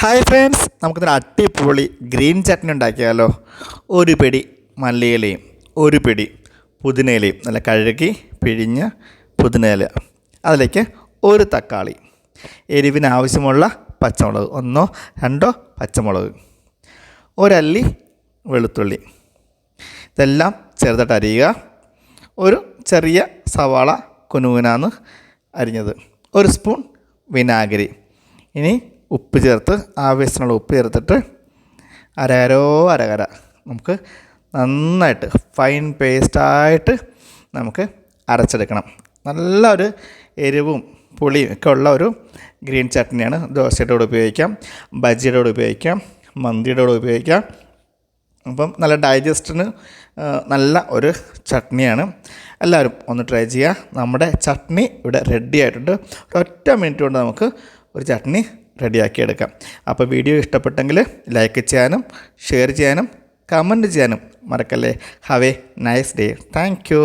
Hi friends, നമുക്കിതൊരു അടിപൊളി green chutney ഉണ്ടാക്കിയാലോ. ഒരു പിടി മല്ലിയിലയും ഒരു പിടി പുതിനയിലയും നല്ല കഴുകി പിഴിഞ്ഞ പുതിനയില, അതിലേക്ക് ഒരു തക്കാളി, എരിവിന് ആവശ്യമുള്ള പച്ചമുളക്, ഒന്നോ രണ്ടോ പച്ചമുളക്, ഒരല്ലി വെളുത്തുള്ളി, ഇതെല്ലാം ചെറുതായിട്ട് അരിയുക. ഒരു ചെറിയ സവാള കുനുകുനാന്ന് അരിഞ്ഞത്, ഒരു സ്പൂൺ വിനാഗിരി. ഇനി ഉപ്പ് ചേർത്ത് ആവശ്യത്തിനുള്ള ഉപ്പ് ചേർത്തിട്ട് അരകര നമുക്ക് നന്നായിട്ട് ഫൈൻ പേസ്റ്റായിട്ട് നമുക്ക് അരച്ചെടുക്കണം. നല്ല ഒരു എരിവും പുളിയും ഒക്കെ ഉള്ള ഒരു ഗ്രീൻ ചട്നിയാണ്. ദോശയുടെ കൂടെ ഉപയോഗിക്കാം, ബജിയുടെ കൂടെ ഉപയോഗിക്കാം, മന്തിയുടെ കൂടെ ഉപയോഗിക്കാം. അപ്പം നല്ല ഡൈജസ്റ്റിന് നല്ല ഒരു ചട്നിയാണ്. എല്ലാവരും ഒന്ന് ട്രൈ ചെയ്യുക. നമ്മുടെ ചട്നി ഇവിടെ റെഡി ആയിട്ടുണ്ട്. ഒരൊറ്റ മിനിറ്റ് കൊണ്ട് നമുക്ക് ഒരു ചട്നി റെഡിയാക്കി എടുക്കാം. അപ്പോൾ വീഡിയോ ഇഷ്ടപ്പെട്ടെങ്കിൽ ലൈക്ക് ചെയ്യാനും ഷെയർ ചെയ്യാനും കമൻറ്റ് ചെയ്യാനും മറക്കല്ലേ. Have A nice day. Thank you.